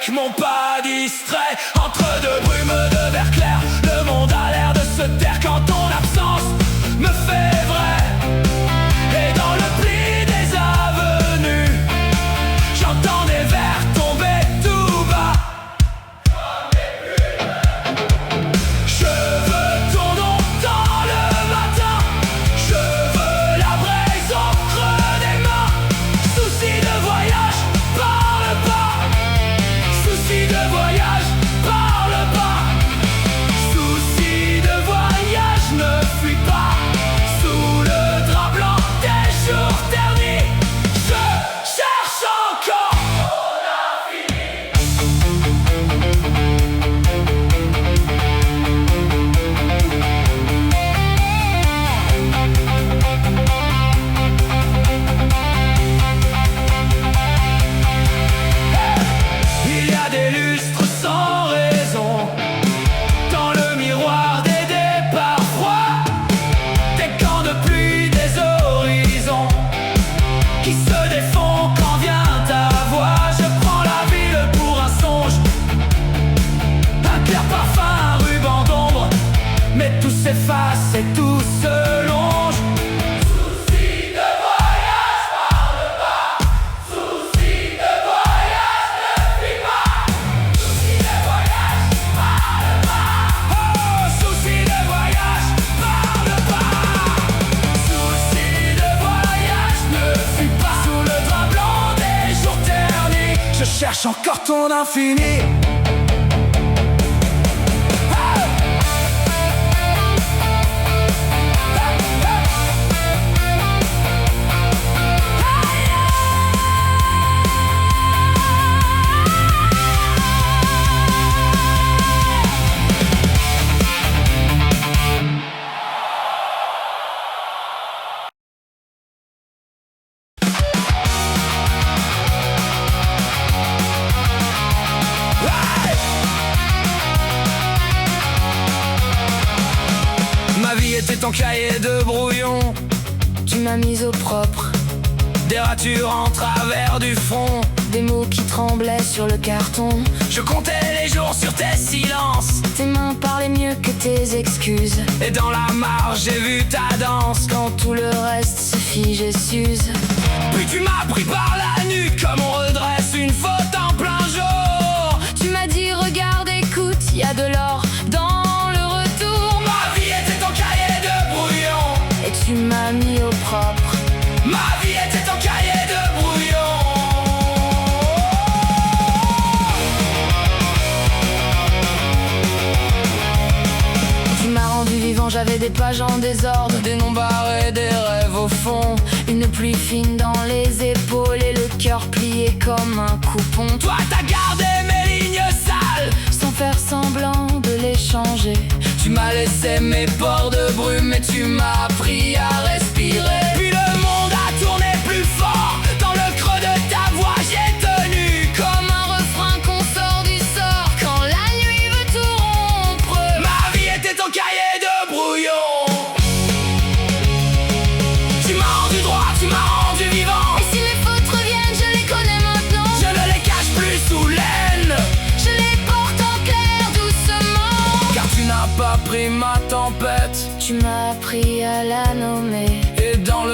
avec mon pas distrait. Entre deux brumes de verre clair, le monde a l'air de se taire quand ton absence me fait vrai. Et dans le pli des avenues, j'entends des vers tomber tout bas. Je veux ton nom dans le matin, je veux la braise au creux des mains. Souci de voyage, parle pas. Souci de voyage, parle pas. Souci de voyage, ne fuis pas. Sous le drap blanc des jours ternis, je cherche encore ton infini. Il y a des lustres sans raison dans le miroir des départs froids, des camps de pluie, des horizons qui se défont quand vient ta voix. Je prends la ville pour un songe, un clair parfum, un ruban d'ombre, mais tout s'efface et tout se longe. Souci de voyage, parle pas. Souci de voyage, ne fuis pas. Souci de voyage, parle pas. Oh, souci de voyage, parle pas. Souci de voyage, ne fuis pas. Sous le drap blanc des jours ternis, je cherche encore ton infini. Ma vie était en cahier de brouillon, Tu m'as mise au propre, des ratures en travers du front. des mots qui tremblaient sur le carton. Je comptais les jours sur tes silences, Tes mains parlaient mieux que tes excuses. et dans la marge j'ai vu ta danse. Quand tout le reste se fige et s'use. Puis tu m'as pris par la nuque comme on redresse une faute en plein jour. Tu m'as dit regarde, écoute, y a de l'or dans le retour. Ma vie était en cahier de brouillon, Et tu m'as mis au propre. ma vie était en cahier de brouillon. Tu m'as rendu vivant, j'avais des pages en désordre, Des noms barrés, des rêves au fond. une pluie fine dans les épaules et le cœur plié comme un coupon. Toi t'as gardé mes lignes sales, Sans faire semblant de les changer. tu m'as laissé mes pores de brume et tu m'as appris à respirer. Puis le monde a tourné plus fort, dans le creux de ta voix j'ai tenu. Comme un refrain qu'on sort du sort quand la nuit veut tout rompre. Ma vie était en cahier de brouillon. Tu m'as rendu droit, tu m'as rendu vivant. Et si mes fautes reviennent, je les connais maintenant. Je ne les cache plus sous laine, Je les porte en clair doucement. car tu n'as pas pris ma tempête. Tu m'as appris à la nommer. Et dans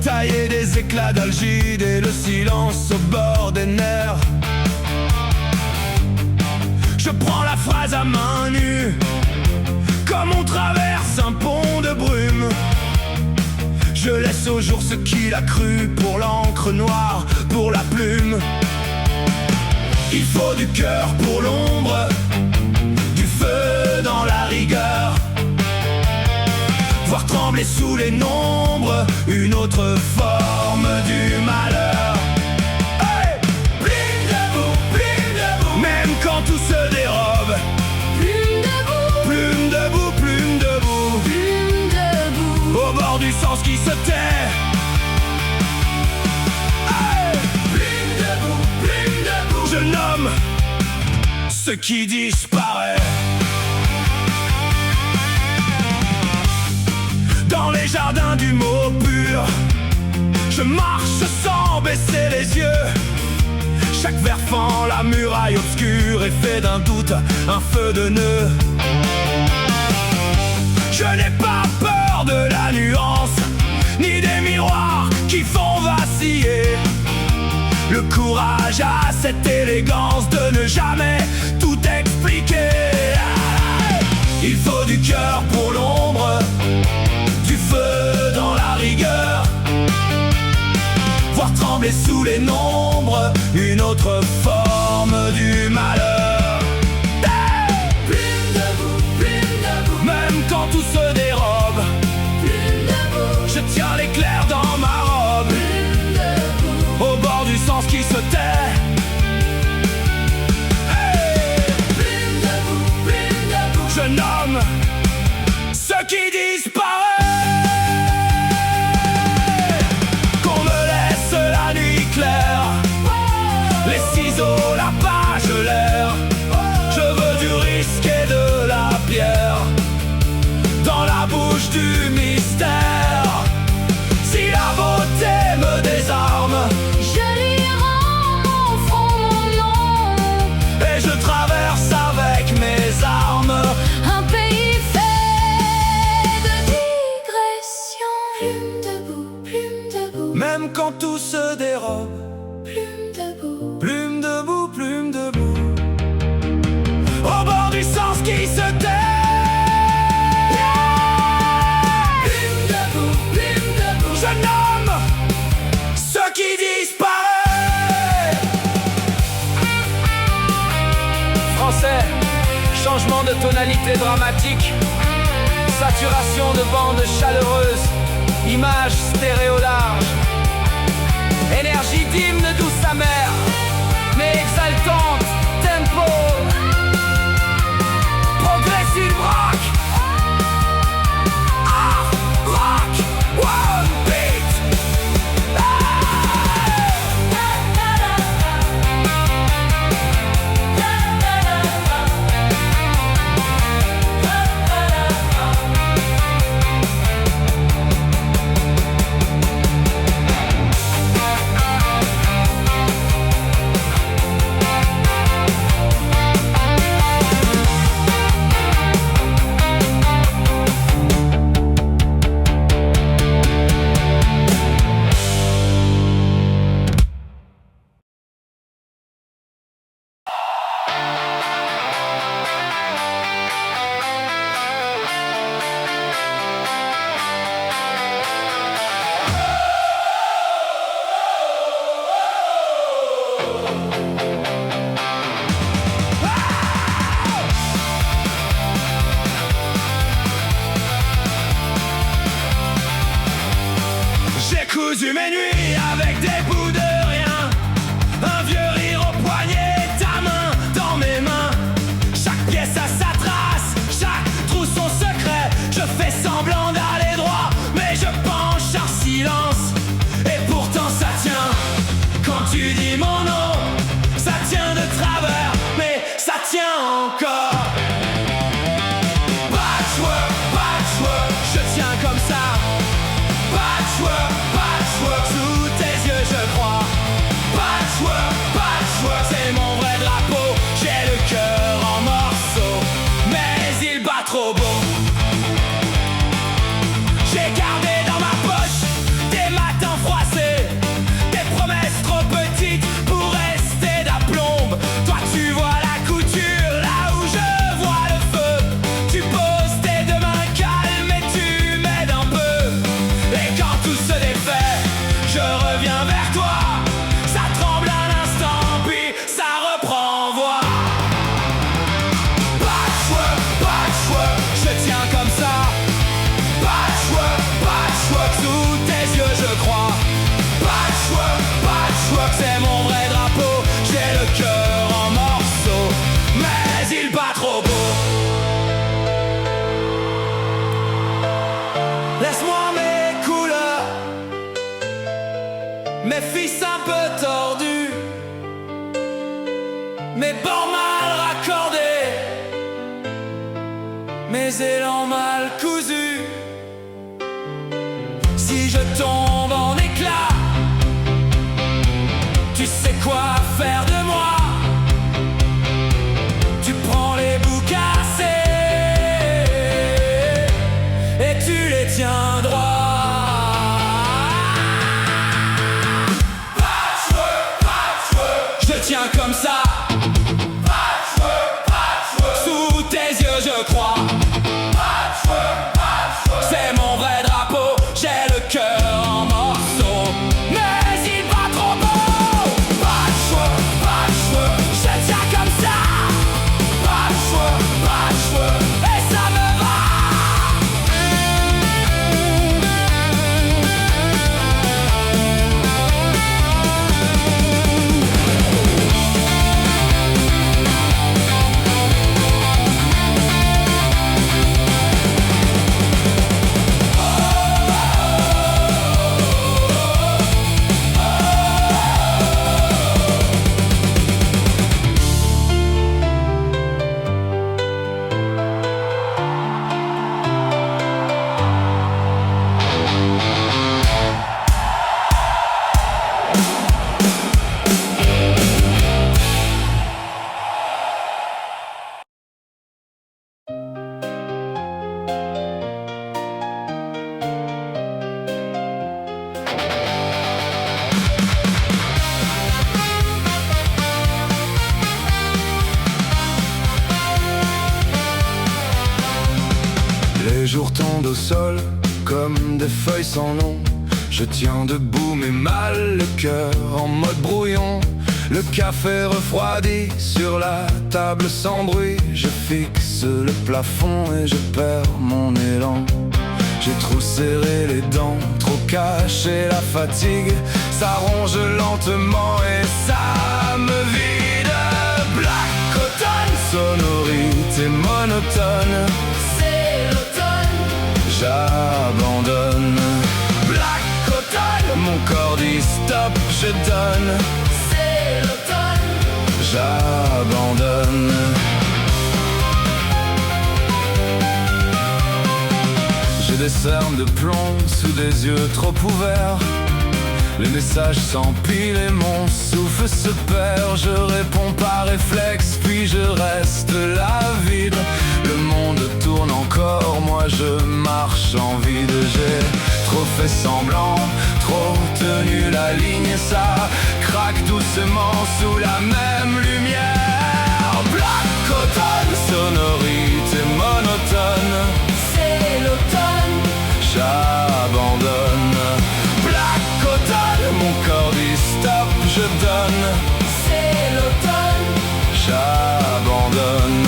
tailler des éclats d'algide et le silence au bord des nerfs. Je prends la phrase à main nue, comme on traverse un pont de brume. Je laisse au jour ce qu'il a cru, pour l'encre noire, pour la plume. Il faut du cœur pour l'ombre, du feu dans la rigueur, voir trembler sous les nombres une autre forme du malheur. Hey! Plume debout, même quand tout se dérobe. Plume debout, Plume debout, plume debout, plume debout. au bord du sens qui se tait. Hey! Plume debout, je nomme ce qui disparaît. Dans les jardins du mot pur, je marche sans baisser les yeux. Chaque vers fend la muraille obscure et fait d'un doute un feu de nœud. Je n'ai pas peur de la nuance, ni des miroirs qui font vaciller. Le courage a cette élégance de ne jamais tout expliquer. Il faut du cœur pour l'ombre, du feu dans la rigueur, voir trembler sous les nombres une autre forme du malheur. Hey! Plume debout, même quand tout se dérobe. Plume debout, Je tiens l'éclair dans ma robe, plume debout. au bord du sens qui se tait. Hey! Plume debout, Je nomme ce qui disparaît. Qu'on me laisse la nuit claire, les ciseaux, la page, l'air. Je veux du risque et de la pierre dans la bouche du mystère. Si la beauté me désarme Je lui rends mon front, mon nom, et je traverse avec mes armes, un pays fait de digressions. Plume debout, même quand tout se dérobe. plume debout. Plume debout, plume debout, au bord du sens qui se tait. Plume debout, Je nomme ce qui disparaît. Français, changement de tonalité dramatique, saturation de bandes chaleureuses, image stéréo large, énergie d'hymne douce amère, mais exaltante, tempo, progressive rock, art rock, one beat. J'ai cousu mes nuits avec des bouts de rien, un vieux rire au poignet, ta main dans mes mains. Chaque pièce a sa trace, chaque trou son secret. Je fais semblant d'aller droit, mais je penche en silence. Et pourtant ça tient, quand tu dis mon nom, ça tient de travers, mais ça tient encore. Patchwork, patchwork, je tiens comme ça. Patchwork, patchwork, sous tes yeux je crois. mes fils un peu tordus, mes bords mal raccordés, mes élans mal cousus. Si je tombe en éclats, tu sais quoi faire de moi. Tu prends les bouts cassés et tu les tiens droits. Je tiens comme ça, sous tes yeux je crois. C'est mon vrai drapeau, j'ai le cœur en morceaux, mais il va trop beau. Pas de cheveux, je tiens comme ça. Pas de cheveux, et ça me va. Les jours tombent au sol comme des feuilles sans nom. Je tiens debout mais mal le cœur en mode brouillon. Le café refroidi sur la table sans bruit. Je fixe le plafond et je perds mon élan. J'ai trop serré les dents, trop caché la fatigue. Ça ronge lentement et ça me vide. Black automne, sonorité monotone. J'abandonne. Black automne, mon corps dit stop, je donne. C'est l'automne. J'abandonne. J'ai des cernes de plomb sous des yeux trop ouverts. Les messages s'empilent et mon souffle se perd. Je réponds par réflexe, puis je reste là vide. Le monde tourne encore, moi je marche en vide. J'ai trop fait semblant, trop tenu la ligne. Ça craque doucement sous la même lumière. Black automne, sonorité monotone. C'est l'automne. J'abandonne. Black automne, mon corps dit stop, je donne. C'est l'automne. J'abandonne.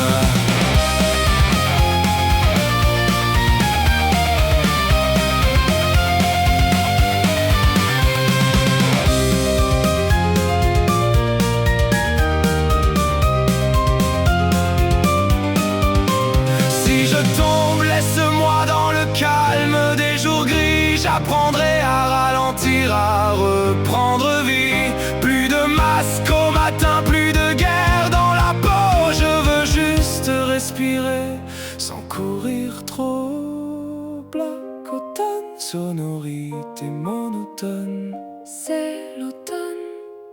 J'apprendrai à ralentir, à reprendre vie. Plus de masque au matin, plus de guerre dans la peau. Je veux juste respirer sans courir trop. Black automne, sonorité monotone. C'est l'automne.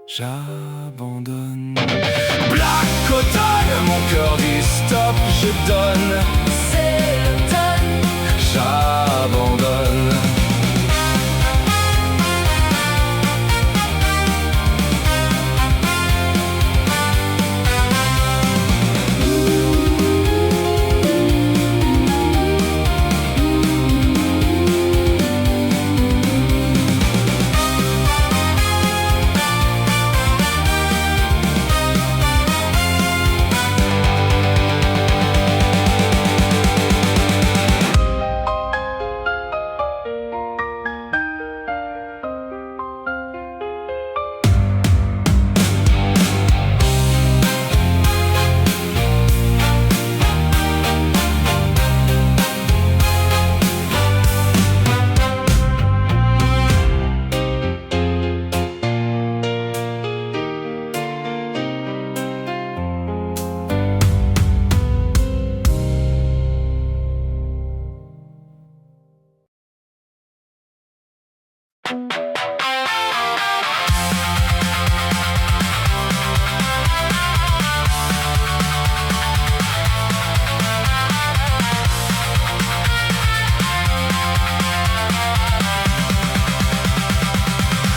J'abandonne. Black automne, mon cœur dit stop, je donne. C'est l'automne. J'abandonne.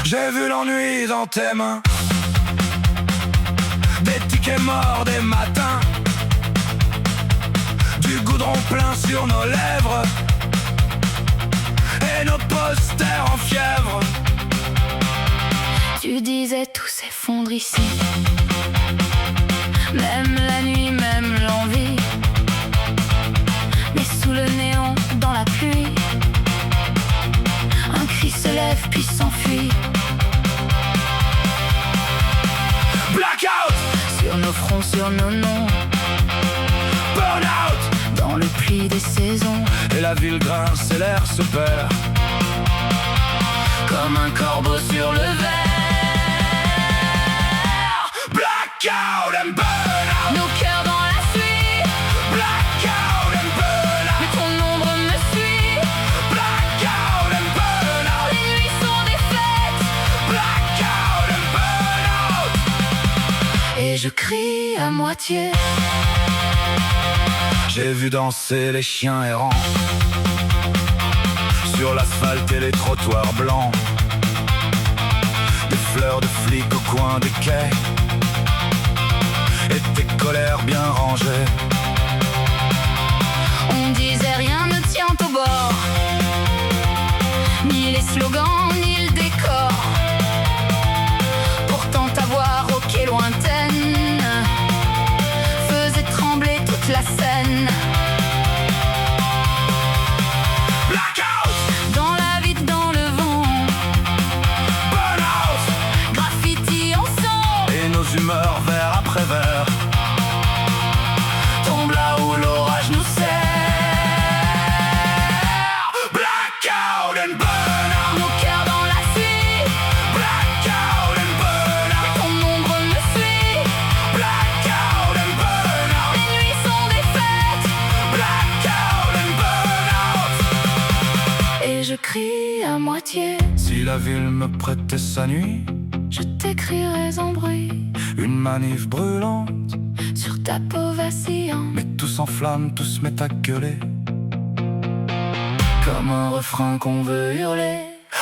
J'ai vu l'ennui dans tes mains, des tickets morts des matins, du goudron plein sur nos lèvres et nos posters en fièvre. Tu disais tout s'effondre ici, même la nuit, même l'envie. Mais sous le néon, dans la pluie, un cri se lève puis s'enfuit. Blackout Sur nos fronts, sur nos noms, Burnout dans le pli des saisons. Et la ville grince et l'air se perd Comme un corbeau sur le verre. Blackout and burnout, Nos cœurs dans la suie, blackout and burnout, mais ton ombre me suit. blackout and burnout, Les nuits sont des fêtes, blackout and burnout. et je crie à moitié. J'ai vu danser les chiens errants sur l'asphalte et les trottoirs blancs, des fleurs de flics au coin des quais et tes colères bien rangées. On disait rien ne tient au bord, ni les slogans, ni le décor. Pourtant ta voix rauquée lointaine faisait trembler toute la scène. Blackout, Dans la vide, dans le vent, burnout, graffiti en sang, et nos humeurs vers après verre tombe là où l'orage nous serre. Blackout and burnout, Nos cœurs dans la suie, blackout and burnout, ton ombre me suit. blackout and burnout, Les nuits sont des fêtes, blackout and burnout. et je crie à moitié. Si la ville me prêtait sa nuit, Je t'écrirai en bruit une manif brûlante, sur ta peau vacillante, mais tout s'enflamme, tout se met à gueuler comme un refrain qu'on veut hurler.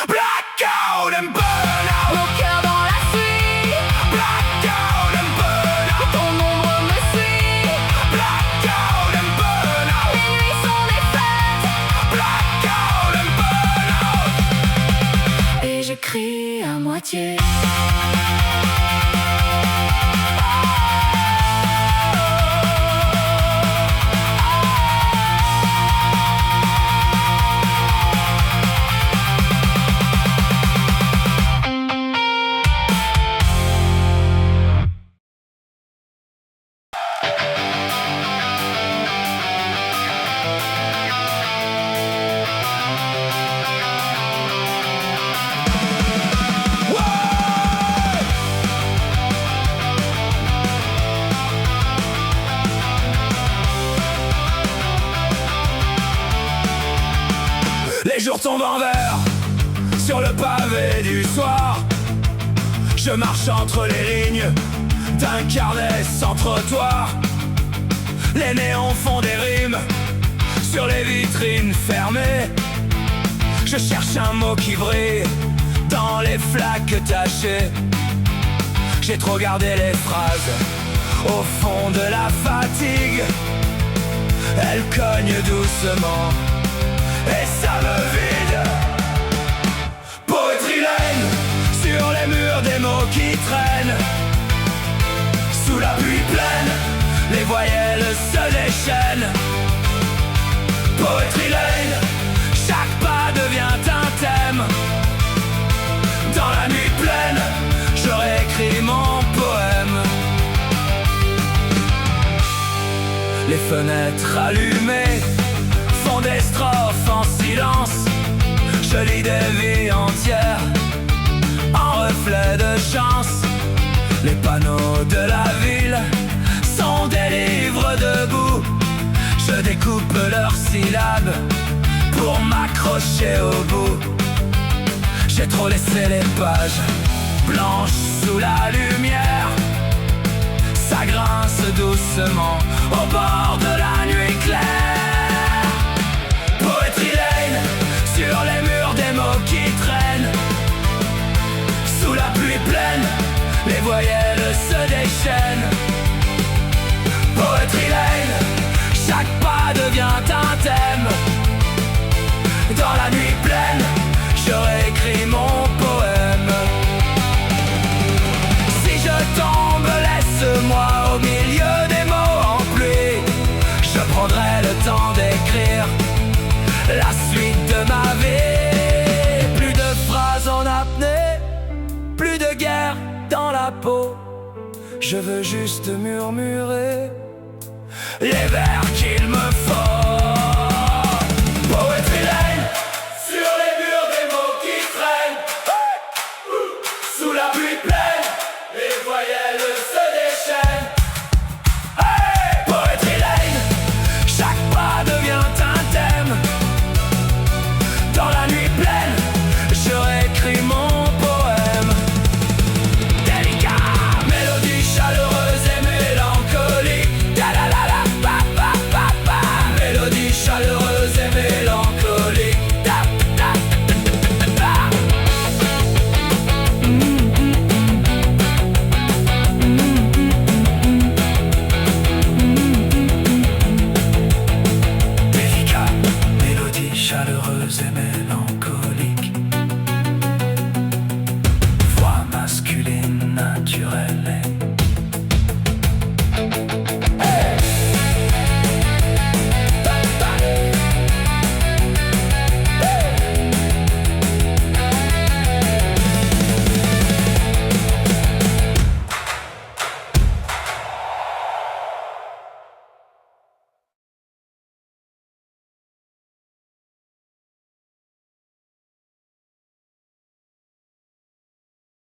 Blackout and burnout, Nos cœurs dans la suie, blackout and burnout, ton ombre me suit. blackout and burnout, Les nuits sont des fêtes, blackout and burnout. et je crie à moitié. Les jours tombent en verre sur le pavé du soir. Je marche entre les lignes d'un carnet sans trottoir. Les néons font des rimes sur les vitrines fermées. Je cherche un mot qui brille dans les flaques tachées. J'ai trop gardé les phrases au fond de la fatigue. Elles cognent doucement et ça me vide. Poetry Lane, sur les murs des mots qui traînent. Sous la pluie pleine, les voyelles se déchaînent. Poetry Lane, chaque pas devient un thème. Dans la nuit pleine, je réécris mon poème. Les fenêtres allumées font des strophes en silence. Je lis des vies entières en reflet de chance. Les panneaux de la ville sont des livres debout. Je découpe leurs syllabes pour m'accrocher au bout. J'ai trop laissé les pages blanches sous la lumière. Ça grince doucement au bord de la nuit claire. Poetry Lane, sur les murs des mots qui traînent. pleine, les voyelles se déchaînent. Poetry Lane, chaque pas devient un thème. Dans la nuit pleine, je réécris mon poème. Si je tombe, laisse-moi au milieu des mots en pluie. Je prendrai le temps d'écrire la suite de ma vie. Plus de phrases en apnée, plus de guerre dans la peau. Je veux juste murmurer les vers qu'il me faut. Poetry Lane, sur les murs des mots qui traînent. Sous la pluie pleine, les voyelles se déchaînent. Hey! Poetry Lane, chaque pas devient un thème. Dans la nuit pleine, je réécris mon poème. Délicat, mélodie chaleureuse et mélancolique. Da la la la, pa pa pa pa. Mélodie chaleureuse et mélancolique. Da da da da da. Délicat, mélodie chaleureuse et mélancolique. Voix masculine naturelle et